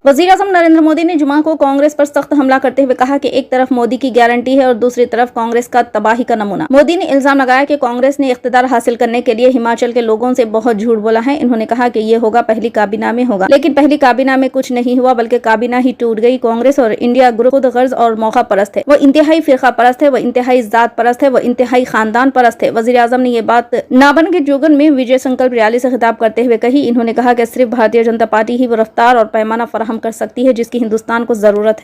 वजीर आजम नरेंद्र मोदी ने जुमा को कांग्रेस पर सख्त हमला करते हुए कहा कि एक तरफ मोदी की गारंटी है और दूसरी तरफ कांग्रेस का तबाही का नमूना। मोदी ने इल्जाम लगाया कि कांग्रेस ने इख्तिदार हासिल करने के लिए हिमाचल के लोगों से बहुत झूठ बोला है। इन्होंने कहा कि ये होगा पहली काबीना में होगा, लेकिन पहली काबीना में कुछ नहीं हुआ, बल्कि काबीना ही टूट गई। कांग्रेस और इंडिया ग्रुप खुद गर्ज और मौका परस्त है, वो इंतहाई फिरका परस्त है, वो इंतहाई जात परस्त है, वो इंतहाई खानदान परस्त है। वजीर आजम ने ये बात नाबन के जोगन में विजय संकल्प रैली से खिताब करते हुए कही। इन्होंने कहा कि सिर्फ भारतीय जनता पार्टी ही वो रफ्तार और पैमाना फराहम कर सकती है जिसकी हिंदुस्तान को जरूरत है।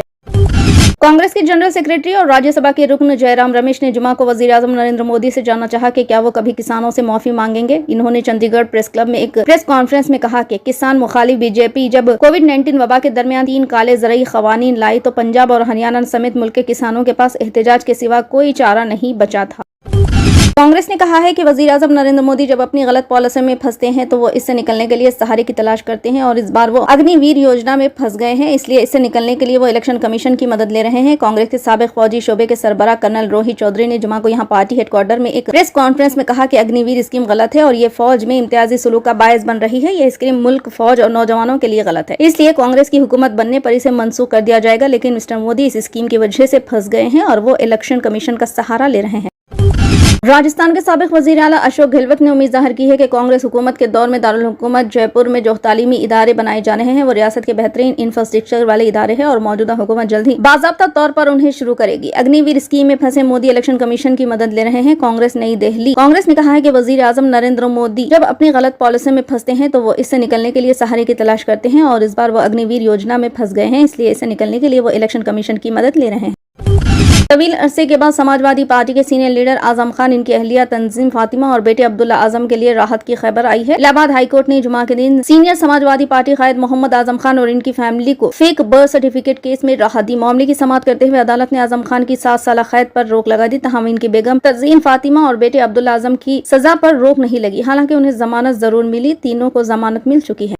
कांग्रेस के जनरल सेक्रेटरी और राज्यसभा के रुकन जयराम रमेश ने जुमा को वजीर आजम नरेंद्र मोदी से जानना चाहा कि क्या वो कभी किसानों से माफी मांगेंगे। इन्होंने चंडीगढ़ प्रेस क्लब में एक प्रेस कॉन्फ्रेंस में कहा कि किसान मुखालिफ बीजेपी जब कोविड-19 वबा के दरमियान 3 काले ज़रई क़वानीन लाई तो पंजाब और हरियाणा समेत मुल्क के किसानों के पास एहतजाज के सिवा कोई चारा नहीं बचा था। कांग्रेस ने कहा है कि वजीर आजम नरेंद्र मोदी जब अपनी गलत पॉलिसी में फंसते हैं तो वो इससे निकलने के लिए सहारे की तलाश करते हैं और इस बार वो अग्निवीर योजना में फंस गए हैं, इसलिए इससे निकलने के लिए वो इलेक्शन कमीशन की मदद ले रहे हैं। कांग्रेस के साबिक फौजी शोबे के सरबराह कर्नल रोहित चौधरी ने जुमा को यहाँ पार्टी हेडक्वार्टर में एक प्रेस कॉन्फ्रेंस में कहा कि अग्निवीर स्कीम गलत है और ये फौज में इम्तियाजी सुलूक का बायस बन रही है। ये स्कीम मुल्क, फौज और नौजवानों के लिए गलत है, इसलिए कांग्रेस की हुकूमत बनने पर इसे मनसूख कर दिया जाएगा। लेकिन मिस्टर मोदी इस स्कीम की वजह से फंस गए हैं और वो इलेक्शन कमीशन का सहारा ले रहे हैं। राजस्थान के साबिक वजीर आला अशोक गहलोत ने उम्मीद जाहिर की है कि कांग्रेस हुकूमत के दौर में दारुल हुकूमत जयपुर में जो तालीमी इदारे बनाए जा रहे हैं वो रियासत के बेहतरीन इंफ्रास्ट्रक्चर वाले इदारे हैं और मौजूदा हुकूमत जल्द ही बाज़ाब्ता तौर पर उन्हें शुरू करेगी। अग्निवीर स्कीम में फंसे मोदी इलेक्शन कमीशन की मदद ले रहे हैं। कांग्रेस नई दिल्ली कांग्रेस ने कहा है कि वजीर आजम नरेंद्र मोदी जब अपनी गलत पॉलिसी में फंसते हैं तो वो इससे निकलने के लिए सहारे की तलाश करते हैं और इस बार वो अग्निवीर योजना में फंस गए हैं, इसलिए इससे निकलने के लिए वो इलेक्शन कमीशन की मदद ले रहे हैं। तवील अरसे के बाद समाजवादी पार्टी के सीनियर लीडर आजम खान, इनकी अहलिया तंजीम फातिमा और बेटे अब्दुल्ला आजम के लिए राहत की खबर आई है। इलाहाबाद हाईकोर्ट ने जुमा के दिन सीनियर समाजवादी पार्टी कायद मोहम्मद आजम खान और इनकी फैमिली को फेक बर्थ सर्टिफिकेट केस में राहत दी। मामले की समाअत करते हुए अदालत ने आजम खान की 7 साल कैद पर रोक लगा दी। तहम इनकी बेगम तंजीम फातिमा और बेटे अब्दुल्ला आजम की सजा पर रोक नहीं लगी, हालांकि उन्हें जमानत जरूर मिली। तीनों को जमानत मिल चुकी है।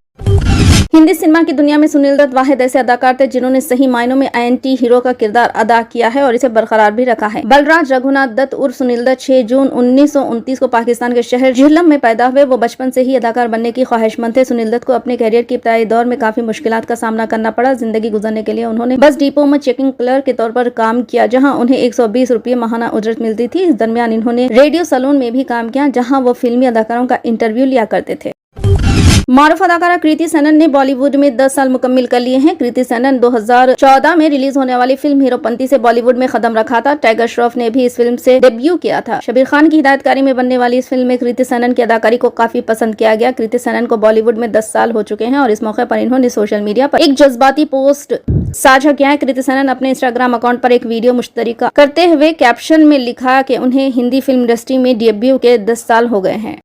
हिंदी सिनेमा की दुनिया में सुनील दत्त वाहिद ऐसे अदाकार थे जिन्होंने सही मायनों में एंटी हीरो का किरदार अदा किया है और इसे बरकरार भी रखा है। बलराज रघुनाथ दत्त उर्फ सुनील दत्त 6 जून 1929 को पाकिस्तान के शहर झेलम में पैदा हुए। वो बचपन से ही अदाकार बनने की ख्वाहिशमंद थे। सुनील दत्त को अपने कैरियर के इब्तदाई दौर में काफी मुश्किलात का सामना करना पड़ा। जिंदगी गुजरने के लिए उन्होंने बस डिपो में चेकिंग क्लर्क के तौर पर काम किया, जहाँ उन्हें 120 रुपये माहाना उजरत मिलती थी। इस दरमियान इन्होंने रेडियो सैलून में भी काम किया, जहाँ वो फिल्मी अदाकारों का इंटरव्यू लिया करते थे। मारूफ अदाकारा कृति सेनन ने बॉलीवुड में 10 साल मुकम्मिल कर लिए हैं। कृति सेनन 2014 में रिलीज होने वाली फिल्म हीरोपंती से बॉलीवुड में कदम रखा था। टाइगर श्रॉफ ने भी इस फिल्म से डेब्यू किया था। शबीर खान की हिदायतकारी में बनने वाली इस फिल्म में कृति सेनन की अदाकारी को काफी पसंद किया गया। कृति सेनन को बॉलीवुड में 10 साल हो चुके हैं और इस मौके पर इन्होंने सोशल मीडिया पर एक जज्बाती पोस्ट साझा किया है। कृति सेनन अपने इंस्टाग्राम अकाउंट पर एक वीडियो मुश्तरका करते हुए कैप्शन में लिखा कि उन्हें हिंदी फिल्म इंडस्ट्री में डेब्यू के 10 साल हो गए हैं।